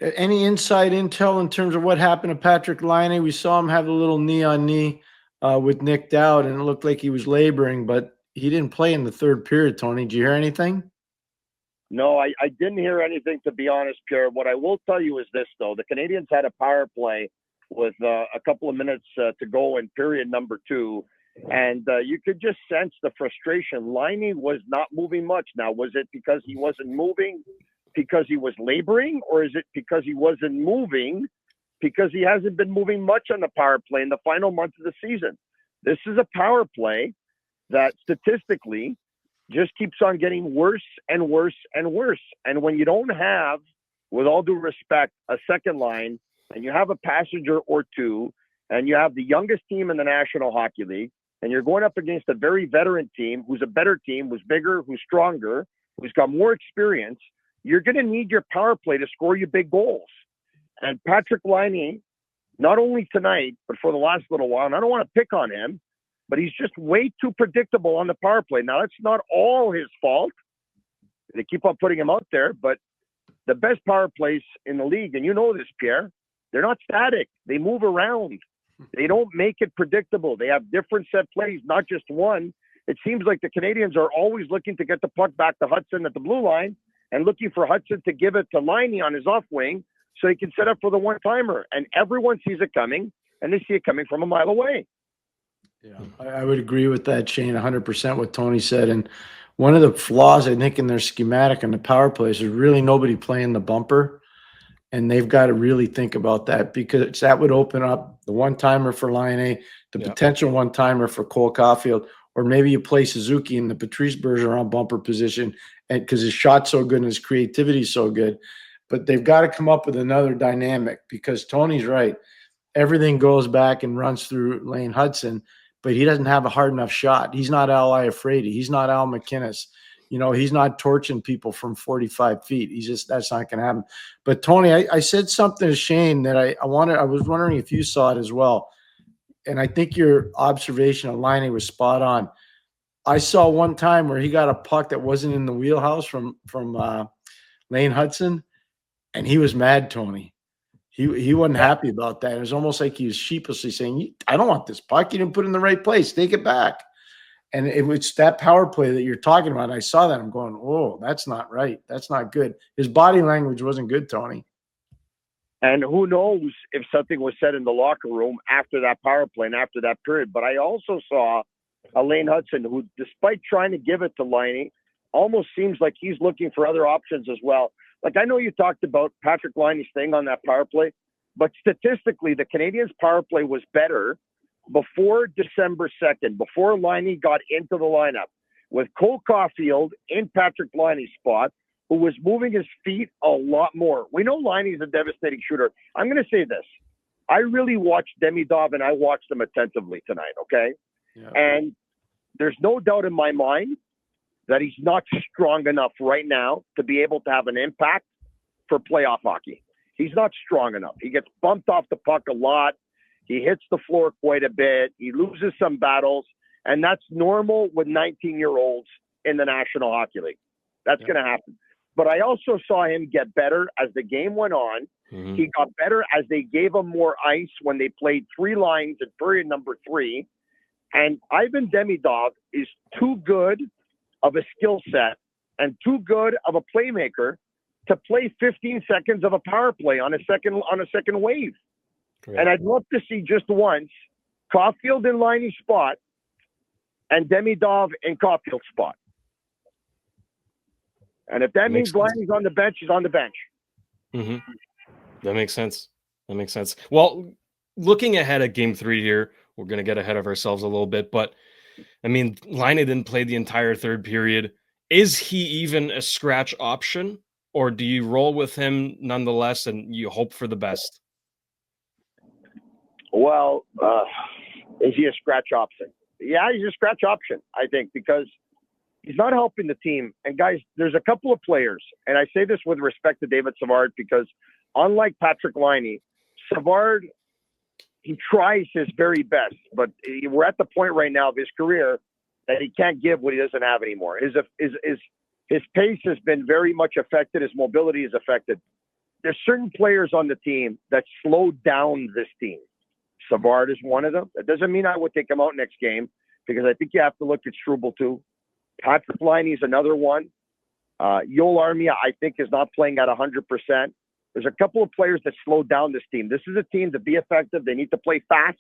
Any inside intel in terms of what happened to Patrik Laine? We saw him have a little knee on knee with Nick Dowd, and it looked like he was laboring, but he didn't play in the third period. Tony, did you hear anything? No, I didn't hear anything, to be honest, Pierre. What I will tell you is this, though. The Canadiens had a power play with a couple of minutes to go in period number 2, and you could just sense the frustration. Laine was not moving much. Now, was it because he wasn't moving because he was laboring, or is it because he wasn't moving because he hasn't been moving much on the power play in the final month of the season? This is a power play that statistically just keeps on getting worse and worse and worse. And when you don't have, with all due respect, a second line, and you have a passenger or two, and you have the youngest team in the National Hockey League, and you're going up against a very veteran team who's a better team, who's bigger, who's stronger, who's got more experience, you're going to need your power play to score you big goals. And Patrik Laine, not only tonight, but for the last little while, and I don't want to pick on him, but he's just way too predictable on the power play. Now, that's not all his fault. They keep on putting him out there, but the best power plays in the league, and you know this, Pierre, they're not static. They move around. They don't make it predictable. They have different set plays, not just one. It seems like the Canadiens are always looking to get the puck back to Hudson at the blue line and looking for Hudson to give it to Laine on his off wing so he can set up for the one-timer. And everyone sees it coming, and they see it coming from a mile away. Yeah, I would agree with that, Shayne, 100% what Tony said. And one of the flaws, I think, in their schematic on the power plays is really nobody playing the bumper. And they've got to really think about that, because that would open up the one-timer for Laine, the potential one-timer for Cole Caulfield, or maybe you play Suzuki in the Patrice Bergeron bumper position, and because his shot's so good and his creativity is so good. But they've got to come up with another dynamic, because Tony's right. Everything goes back and runs through Lane Hudson, but he doesn't have a hard enough shot. He's not Al Iafrate. He's not Al McInnes. You know, he's not torching people from 45 feet. That's not going to happen. But Tony, I said something to Shayne that I was wondering if you saw it as well. And I think your observation of Laine was spot on. I saw one time where he got a puck that wasn't in the wheelhouse from Lane Hudson, and he was mad, Tony. He wasn't happy about that. It was almost like he was sheepishly saying, I don't want this puck. You didn't put it in the right place. Take it back. And it was that power play that you're talking about. I saw that. I'm going, oh, that's not right. That's not good. His body language wasn't good, Tony. And who knows if something was said in the locker room after that power play and after that period. But I also saw a Lane Hudson who, despite trying to give it to Laine, almost seems like he's looking for other options as well. Like, I know you talked about Patrik Laine's thing on that power play, but statistically, the Canadiens' power play was better before December 2nd, before Laine got into the lineup, with Cole Caulfield in Patrik Laine's spot, who was moving his feet a lot more. We know Laine's a devastating shooter. I'm going to say this. I really watched Demidov, and I watched him attentively tonight, okay? Yeah. And there's no doubt in my mind that he's not strong enough right now to be able to have an impact for playoff hockey. He's not strong enough. He gets bumped off the puck a lot. He hits the floor quite a bit. He loses some battles, and that's normal with 19-year-olds in the National Hockey League. That's going to happen. But I also saw him get better as the game went on. Mm-hmm. He got better as they gave him more ice when they played 3 lines in period number 3. And Ivan Demidov is too good of a skill set and too good of a playmaker to play 15 seconds of a power play on a second wave. Right. And I'd love to see just once Caulfield in Laine's spot and Demidov in Caulfield's spot. And if that means Laine's on the bench, he's on the bench. Mm-hmm. That makes sense. Well, looking ahead at Game 3 here, we're going to get ahead of ourselves a little bit, but I mean, Laine didn't play the entire third period. Is he even a scratch option, or do you roll with him nonetheless and you hope for the best? Well, is he a scratch option? Yeah, he's a scratch option, I think, because he's not helping the team. And guys, there's a couple of players, and I say this with respect to David Savard, because unlike Patrik Laine, Savard, he tries his very best, but we're at the point right now of his career that he can't give what he doesn't have anymore. His pace has been very much affected. His mobility is affected. there's certain players on the team that slowed down this team. Savard is one of them. That doesn't mean I would take him out next game because I think you have to look at Struble too. Patrik Laine is another one. Yoel Armia, I think, is not playing at 100%. There's a couple of players that slowed down this team. This is a team to be effective. They need to play fast,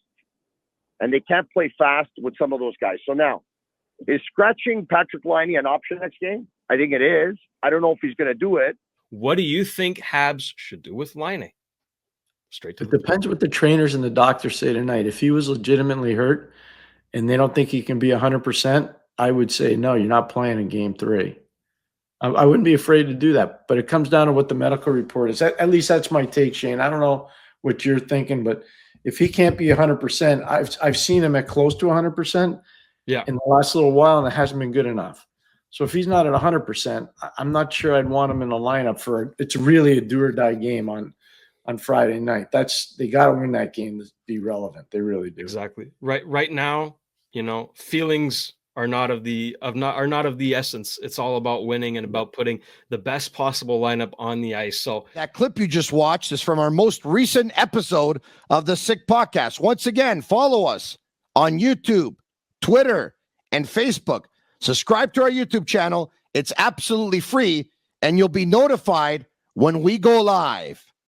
and they can't play fast with some of those guys. So now, is scratching Patrik Laine an option next game? I think it is. I don't know if he's going to do it. What do you think Habs should do with Laine? Straight to It the depends what the trainers and the doctors say tonight. If he was legitimately hurt and they don't think he can be 100%, I would say, no, you're not playing in game 3. I wouldn't be afraid to do that, but it comes down to what the medical report is. At least that's my take, Shayne. I don't know what you're thinking, but if he can't be 100%, I've seen him at close to 100% Yeah. in the last little while, and it hasn't been good enough. So if he's not at 100%, I'm not sure I'd want him in the lineup for – it's really a do-or-die game on Friday night. They got to win that game to be relevant. They really do. Exactly. Right now, feelings are not of the essence. It's all about winning and about putting the best possible lineup on the ice. So that clip you just watched is from our most recent episode of the Sick Podcast. Once again, follow us on YouTube, Twitter, and Facebook. Subscribe to our YouTube channel. It's absolutely free, and you'll be notified when we go live.